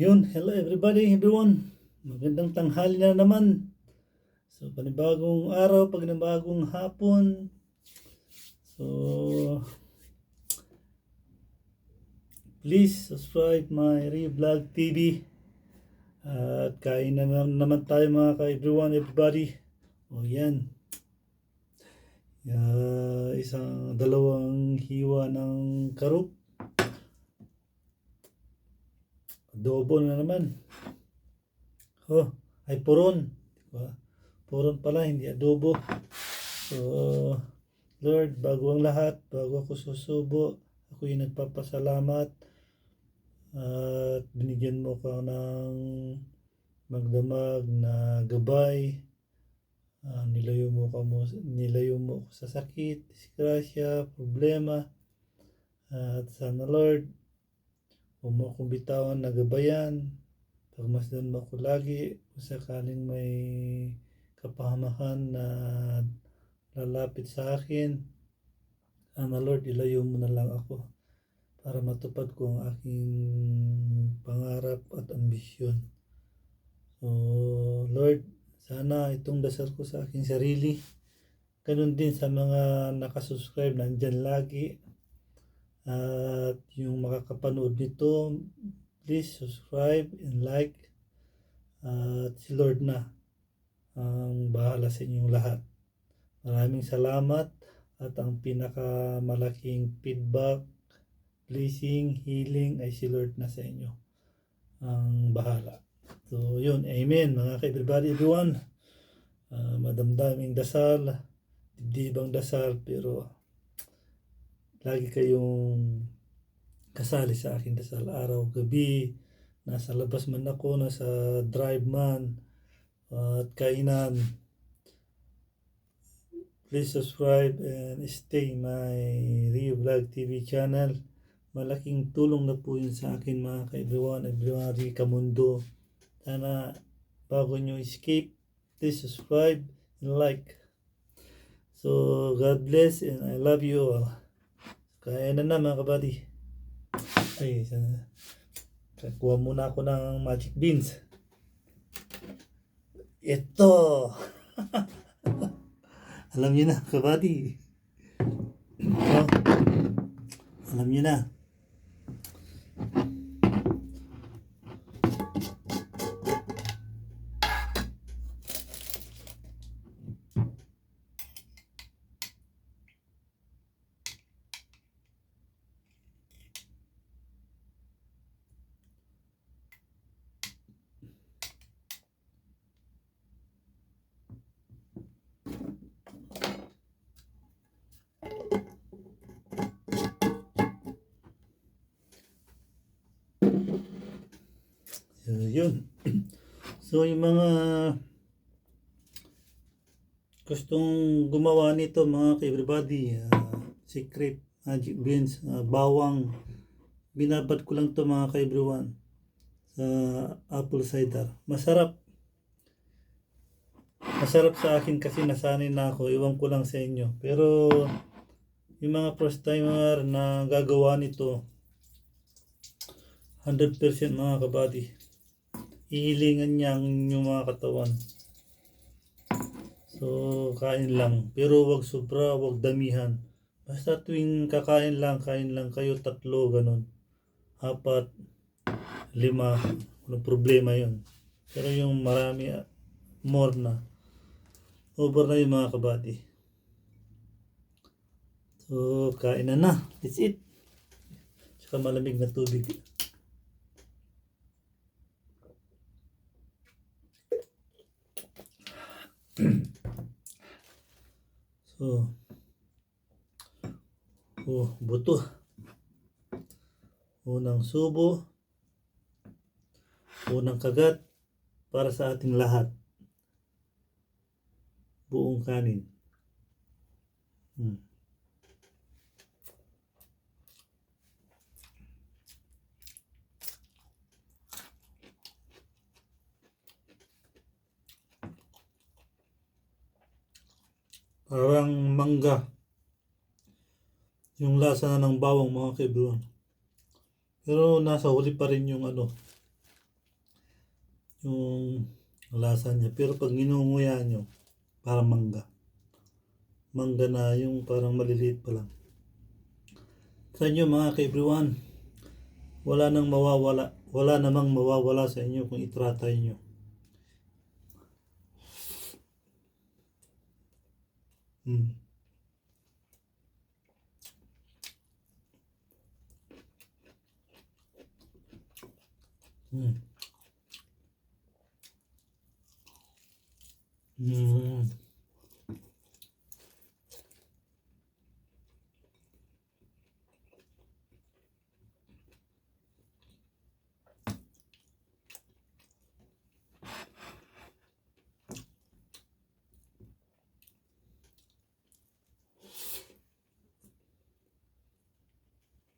Yun, hello everyone. Magandang tanghali na naman. So, panibagong araw, panibagong hapon. So, please subscribe my Vlog TV. At kain na naman tayo mga everybody. O yan. Dalawang hiwa ng karot. Adobo na naman. Ay puron. Diba? Puron pala, hindi adobo. So, Lord, bago ang lahat, bago ako susubo, ako yung nagpapasalamat at binigyan mo ka ng magdamag na gabay. Nilayo mo ako sa sakit, disgrasya, problema. At sana Lord, huwag mo akong bitawan na gabayan. Pagmasdan mo ako lagi kung sakaling may kapahamakan na lalapit sa akin. Sana Lord, ilayo mo na lang ako para matupad ko ang aking pangarap at ambisyon. So Lord, sana itong dasal ko sa aking sarili, ganun din sa mga nakasubscribe nandyan lagi. At yung makakapanood nito, please subscribe and like. At si Lord na ang bahala sa inyong lahat. Maraming salamat at ang pinakamalaking feedback, blessing, healing ay si Lord na sa inyo ang bahala. So yun, amen mga everyone. Madamdaming dasal, dibdibang dasal, pero lagi kayong kasali sa aking dasal araw, gabi. Nasa labas man ako, nasa drive man, at kainan. Please subscribe and stay my Rio Vlog TV channel. Malaking tulong na po yun sa akin mga everybody, kamundo. Sana bago nyo escape, please subscribe and like. So God bless and I love you all. Kaya na mga kabady. Ay, kuha muna ako ng magic beans. Ito. Alam niyo na, kabady. Alam niyo na. Yun. So yung mga gustong gumawa nito mga everybody, secret magic beans, bawang, binabad ko lang to mga everyone sa apple cider. Masarap sa akin kasi nasanay na ako, iwan ko lang sa inyo. Pero yung mga first timer na gagawa nito, 100% mga kabady, ihilingan niya ang inyong mga katawan. So kain lang, pero wag sobra, wag damihan. Basta tuwing kain lang kayo, 3, ganun, 4, 5, walang problema yun. Pero yung marami, more na, over na yung mga kabady. So kain na, that's it. Saka malamig na tubig. So, buto. Unang subo, unang kagat para sa ating lahat. Buong kanin. Parang mangga. Yung lasa na ng bawang mga kaibigan. Pero nasa huli pa rin yung yung lasa niya. Pero pag ginunguya nyo, parang mangga. Mangga na yung parang maliliit pa lang. Sa inyo mga ka-everyone, wala namang mawawala sa inyo kung itratay nyo. Mm. Mm. Mm.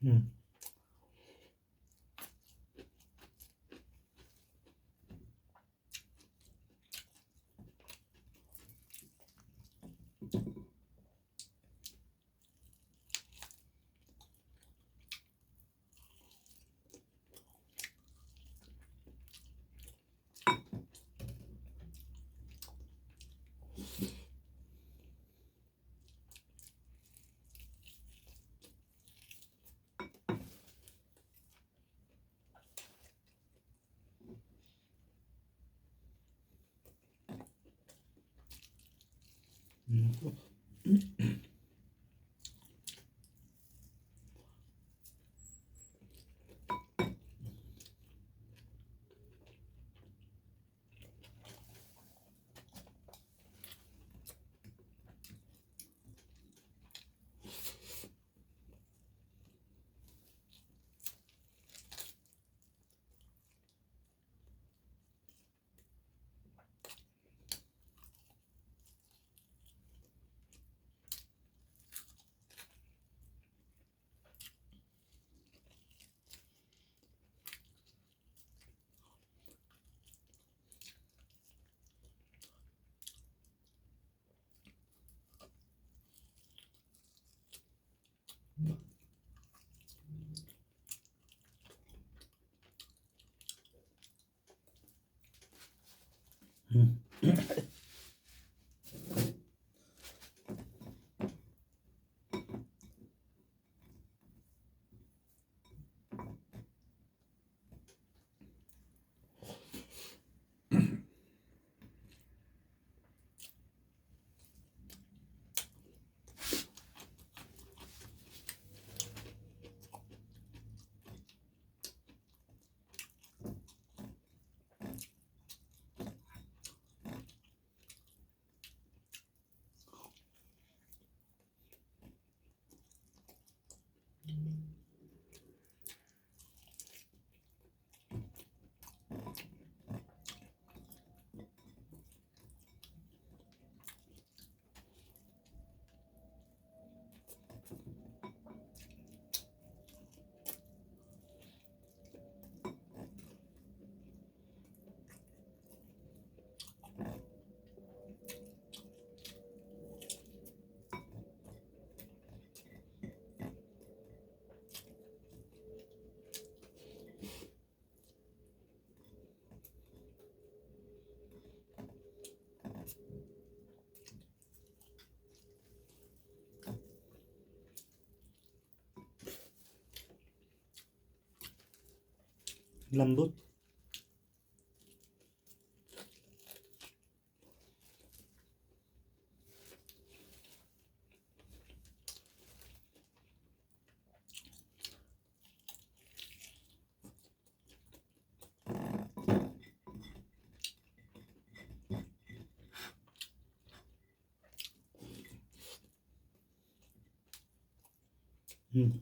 Mm. Mm. Mm. Lambot. Mm.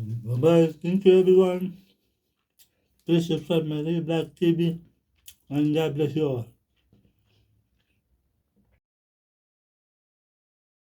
Bye-bye. Thank you, everyone. Please subscribe my Vlog TV. And God bless you all.